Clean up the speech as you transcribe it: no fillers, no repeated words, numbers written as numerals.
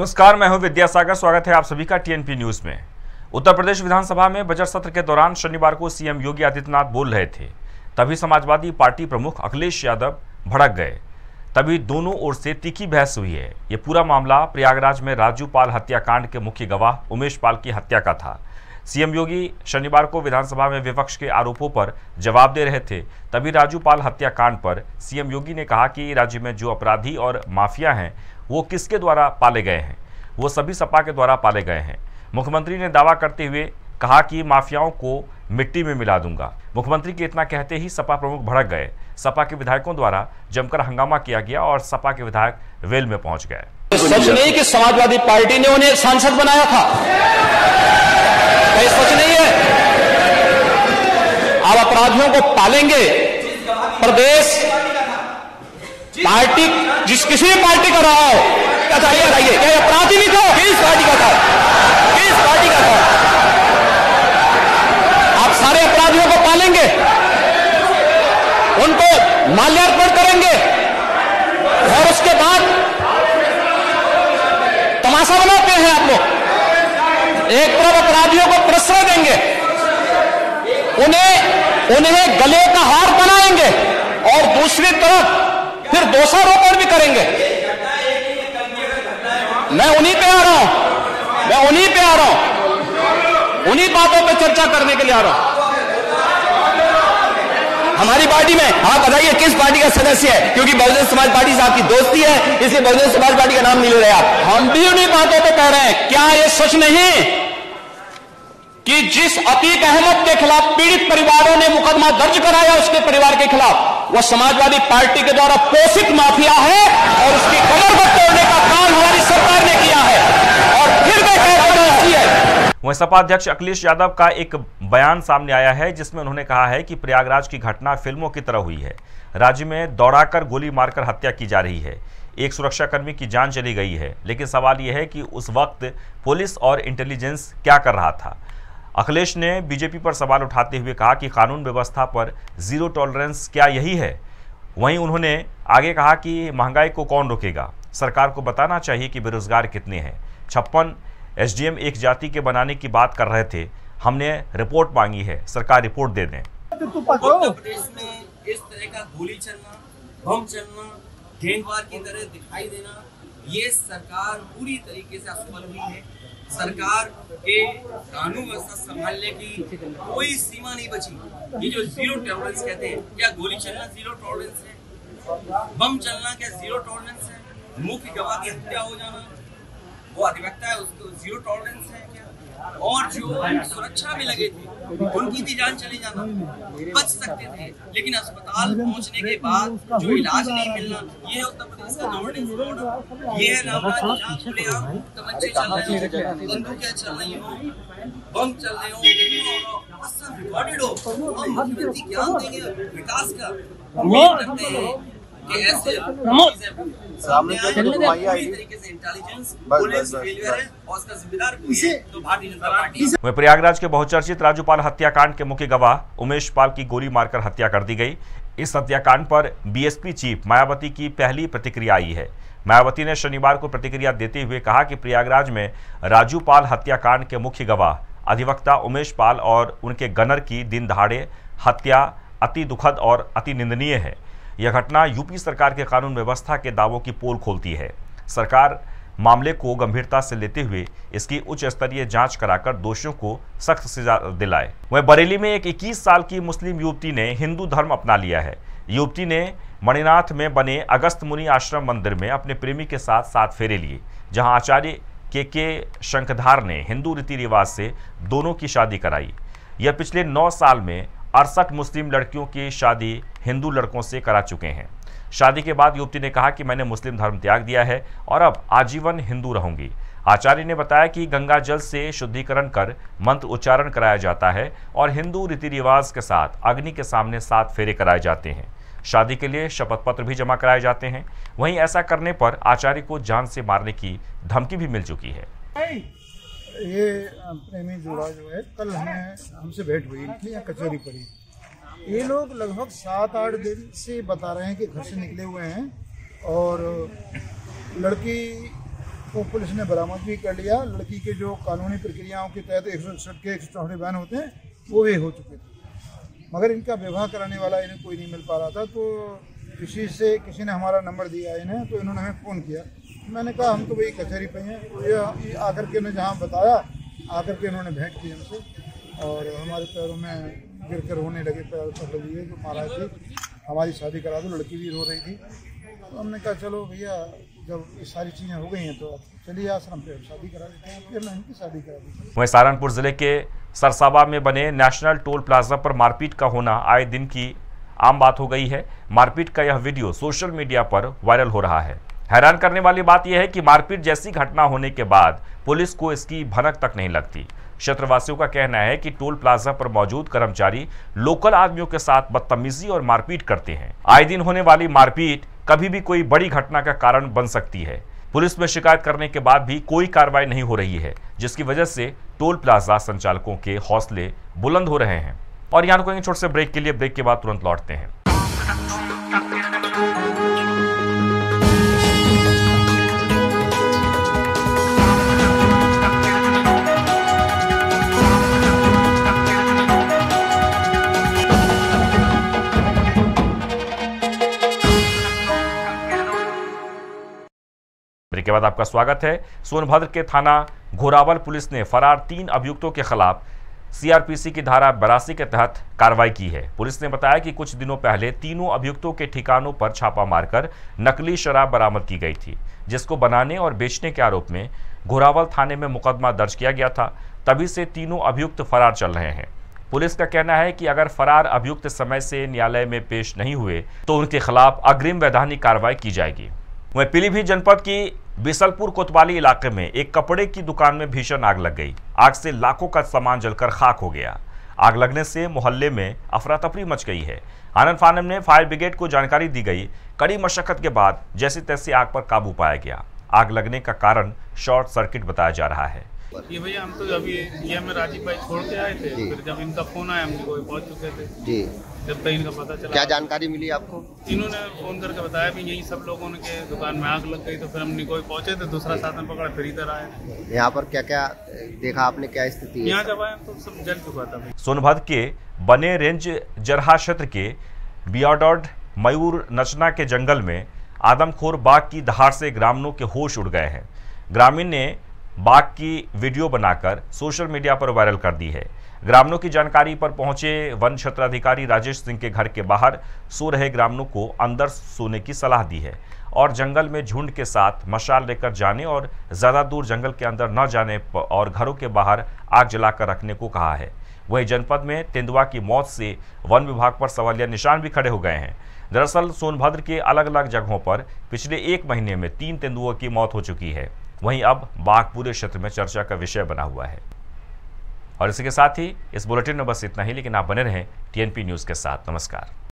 नमस्कार, मैं हूं विद्यासागर। स्वागत है आप सभी का टीएनपी न्यूज में। उत्तर प्रदेश विधानसभा में बजट सत्र के दौरान शनिवार को सीएम योगी आदित्यनाथ बोल रहे थे, तभी समाजवादी पार्टी प्रमुख अखिलेश यादव भड़क गए। तभी दोनों ओर से तीखी बहस हुई है। ये पूरा मामला प्रयागराज में राजू पाल हत्याकांड के मुख्य गवाह उमेश पाल की हत्या का था। सीएम योगी शनिवार को विधानसभा में विपक्ष के आरोपों पर जवाब दे रहे थे, तभी राजू पाल हत्याकांड पर सीएम योगी ने कहा कि राज्य में जो अपराधी और माफिया हैं वो किसके द्वारा पाले गए हैं? वो सभी सपा के द्वारा पाले गए हैं। मुख्यमंत्री ने दावा करते हुए कहा कि माफियाओं को मिट्टी में मिला दूंगा। मुख्यमंत्री के इतना कहते ही सपा प्रमुख भड़क गए। सपा के विधायकों द्वारा जमकर हंगामा किया गया और सपा के विधायक वेल में पहुंच गए। सच नहीं कि समाजवादी पार्टी ने उन्हें सांसद बनाया था, ये सच नहीं है। आप अपराधियों को पालेंगे। प्रदेश पार्टी किसी भी पार्टी का रहा हो, बताइए क्या अपराधी नहीं था? किस पार्टी का था? किस पार्टी का था? आप सारे अपराधियों को पालेंगे, उनको माल्यार्पण करेंगे और उसके बाद तमाशा बनाते हैं आप लोग। एक तरफ अपराधियों को प्रश्रय देंगे, उन्हें गले का हार बनाएंगे और दूसरी तरफ फिर दोषारोपण भी करेंगे। मैं उन्हीं पे आ रहा हूं, उन्हीं बातों पे चर्चा करने के लिए आ रहा हूं। हमारी पार्टी में आप बताइए किस पार्टी का सदस्य है? क्योंकि बहुजन समाज पार्टी से आपकी दोस्ती है, इसलिए बहुजन समाज पार्टी का नाम नहीं ले रहे आप। हम भी उन्हीं बातों पे कह रहे हैं। क्या ये सच नहीं कि जिस अतीक अहमद के खिलाफ पीड़ित परिवारों ने मुकदमा दर्ज कराया, उसके परिवार के खिलाफ, वह समाजवादी पार्टी के द्वारा पोषित माफिया है और उसकी कमर को तोड़ने का काम हमारी सरकार ने किया है और फिर मैं कहता हूं। वहीं सपा अध्यक्ष अखिलेश यादव का एक बयान सामने आया है, जिसमें उन्होंने कहा है कि प्रयागराज की घटना फिल्मों की तरह हुई है। राज्य में दौड़ाकर गोली मारकर हत्या की जा रही है। एक सुरक्षाकर्मी की जान चली गई है, लेकिन सवाल यह है कि उस वक्त पुलिस और इंटेलिजेंस क्या कर रहा था? अखिलेश ने बीजेपी पर सवाल उठाते हुए कहा कि कानून व्यवस्था पर जीरो टॉलरेंस क्या यही है? वहीं उन्होंने आगे कहा कि महंगाई को कौन रोकेगा? सरकार को बताना चाहिए कि बेरोजगार कितने हैं। 56 एसडीएम एक जाति के बनाने की बात कर रहे थे। हमने रिपोर्ट मांगी है, सरकार रिपोर्ट दे दें। उत्तर प्रदेश में इस तरह का गोली चलना, बम चलना, गैंगवार की तरह दिखाई देना, ये सरकार पूरी तरीके से असफल हुई है। सरकार के कानून व्यवस्था संभालने की कोई सीमा नहीं बची। ये जो जीरो टॉलरेंस कहते हैं, क्या गोली चलना जीरो टॉलरेंस है? बम चलना क्या जीरो टॉलरेंस है? मुख्य गवाह की हत्या हो जाना, वो अधिवक्ता है, उसको जीरो टॉलरेंस है क्या? और जो सुरक्षा में लगे थे उनकी भी जान चली जाना, बच सकते थे, लेकिन अस्पताल पहुंचने के बाद जो इलाज नहीं मिलना, ये है उत्तर प्रदेश का गवर्नेंस मॉडल। ये है रामराज जहां खुलेआम तमंचे चल रहे हो, बंदूकें चल रही हो, बम चल रहे हो, सब रिकॉर्डेड हो। हम मुख्यमंत्री ज्ञान देंगे विकास का, उम्मीद करते हैं कि ऐसे सामने पूरी तरीके से इंटेलिजेंस पुलिस फेलियर है और उसका जिम्मेदार कोई है तो भारतीय जनता पार्टी। वहीं प्रयागराज के बहुचर्चित राजू पाल हत्याकांड के मुख्य गवाह उमेश पाल की गोली मारकर हत्या कर दी गई। इस हत्याकांड पर बीएसपी चीफ मायावती की पहली प्रतिक्रिया आई है। मायावती ने शनिवार को प्रतिक्रिया देते हुए कहा कि प्रयागराज में राजू पाल हत्याकांड के मुख्य गवाह अधिवक्ता उमेश पाल और उनके गनर की दिन दहाड़े हत्या अति दुखद और अति निंदनीय है। यह घटना यूपी सरकार के कानून व्यवस्था के दावों की पोल खोलती है। सरकार मामले को गंभीरता से लेते हुए इसकी उच्च स्तरीय जांच कराकर दोषियों को सख्त सजा दिलाए। वहीं बरेली में एक 21 साल की मुस्लिम युवती ने हिंदू धर्म अपना लिया है। युवती ने मणिनाथ में बने अगस्त मुनि आश्रम मंदिर में अपने प्रेमी के साथ 7 फेरे लिए, जहां आचार्य के शंखधार ने हिंदू रीति रिवाज से दोनों की शादी कराई। यह पिछले 9 साल में 68 मुस्लिम लड़कियों की शादी हिंदू लड़कों से करा चुके हैं। शादी के बाद युवती ने कहा कि मैंने मुस्लिम धर्म त्याग दिया है और अब आजीवन हिंदू रहूंगी। आचार्य ने बताया कि गंगा जल से शुद्धिकरण कर मंत्र उच्चारण कराया जाता है और हिंदू रीति रिवाज के साथ अग्नि के सामने 7 फेरे कराए जाते हैं। शादी के लिए शपथ पत्र भी जमा कराए जाते हैं। वहीं ऐसा करने पर आचार्य को जान से मारने की धमकी भी मिल चुकी है। ये प्रेमी जोड़ा जो है, कल हमसे भेंट हुई थी, यहाँ कचहरी पड़ी। ये लोग लगभग 7-8 दिन से बता रहे हैं कि घर से निकले हुए हैं और लड़की को पुलिस ने बरामद भी कर लिया। लड़की के जो कानूनी प्रक्रियाओं के तहत 161 के 164 बयान होते हैं वो भी हो चुके थे, मगर इनका विवाह कराने वाला इन्हें कोई नहीं मिल पा रहा था। तो किसी ने हमारा नंबर दिया इन्हें, तो इन्होंने हमें फ़ोन किया। मैंने कहा हम तो वही कचहरी पे हैं। तो ये आकर के इन्होंने जहाँ बताया, आकर के इन्होंने भेंट की हमसे और हमारे पैरों में गिर कर रोने लगे, पैर पकड़ लिए, जो महाराज जी हमारी शादी करा दो। लड़की भी रो रही थी। तो हमने कहा चलो भैया, जब ये सारी चीज़ें हो गई हैं तो चलिए आश्रम पे शादी करा देते हैं। फिर इनकी शादी करा दी। वहीं सहारनपुर जिले के सरसाबा में बने नेशनल टोल प्लाजा पर मारपीट का होना आए दिन की आम बात हो गई है। मारपीट का यह वीडियो सोशल मीडिया पर वायरल हो रहा है। हैरान करने वाली बात यह है कि मारपीट जैसी घटना होने के बाद पुलिस को इसकी भनक तक नहीं लगती। क्षेत्रवासियों का कहना है कि टोल प्लाजा पर मौजूद कर्मचारी लोकल आदमियों के साथ बदतमीजी और मारपीट करते हैं। आए दिन होने वाली मारपीट कभी भी कोई बड़ी घटना का कारण बन सकती है। पुलिस में शिकायत करने के बाद भी कोई कार्रवाई नहीं हो रही है, जिसकी वजह से टोल प्लाजा संचालकों के हौसले बुलंद हो रहे हैं। और यहाँ रुकेंगे छोटे से ब्रेक के लिए। ब्रेक के बाद तुरंत लौटते हैं। ब्रेक के बाद आपका स्वागत है। सोनभद्र के थाना घोरावल पुलिस ने फरार 3 अभियुक्तों के खिलाफ सीआरपीसी की धारा 82 के तहत कार्रवाई की है। पुलिस ने बताया कि कुछ दिनों पहले तीनों अभियुक्तों के ठिकानों पर छापा मारकर नकली शराब बरामद की गई थी, जिसको बनाने और बेचने के आरोप में घोरावल थाने में मुकदमा दर्ज किया गया था। तभी से तीनों अभियुक्त फरार चल रहे हैं। पुलिस का कहना है कि अगर फरार अभियुक्त समय से न्यायालय में पेश नहीं हुए तो उनके खिलाफ अग्रिम वैधानिक कार्रवाई की जाएगी। वहीं पीलीभीत जनपद की बिसलपुर कोतवाली इलाके में एक कपड़े की दुकान में भीषण आग लग गई। आग से लाखों का सामान जलकर खाक हो गया। आग लगने से मोहल्ले में अफरा तफरी मच गई है। आनंद फानन में फायर ब्रिगेड को जानकारी दी गई। कड़ी मशक्कत के बाद जैसे तैसे आग पर काबू पाया गया। आग लगने का कारण शॉर्ट सर्किट बताया जा रहा है। ये भैया हम तो अभी ये में राजीव भाई छोड़ के आए थे, फिर जब इनका फोन आया हम पहुंच चुके थे जी। जब तक इनका पता चला। क्या जानकारी मिली आपको? इन्होंने फोन करके बताया भी यही सब लोगों के दुकान में आग लग गई। तो फिर हम निकोई पहुंचे थे, दूसरा साधन पकड़ा, फिर इधर आए। यहाँ पर क्या क्या देखा आपने, क्या स्थिति है? यहाँ जब आए तो सब जल चुका था। सोनभद्र के बने रेंज जरहा क्षेत्र के बियाडॉड मयूर नचना के जंगल में आदमखोर बाघ की दहाड़ से ग्रामीणों के होश उड़ गए हैं। ग्रामीण ने बाघ की वीडियो बनाकर सोशल मीडिया पर वायरल कर दी है। ग्रामीणों की जानकारी पर पहुंचे वन क्षेत्राधिकारी राजेश सिंह के घर के बाहर सो रहे ग्रामीणों को अंदर सोने की सलाह दी है और जंगल में झुंड के साथ मशाल लेकर जाने और ज़्यादा दूर जंगल के अंदर न जाने और घरों के बाहर आग जलाकर रखने को कहा है। वहीं जनपद में तेंदुआ की मौत से वन विभाग पर सवालिया निशान भी खड़े हो गए हैं। दरअसल सोनभद्र के अलग अलग जगहों पर पिछले 1 महीने में 3 तेंदुओं की मौत हो चुकी है। वहीं अब बाघ पूरे क्षेत्र में चर्चा का विषय बना हुआ है। और इसी के साथ ही इस बुलेटिन में बस इतना ही, लेकिन आप बने रहें टीएनपी न्यूज़ के साथ। नमस्कार।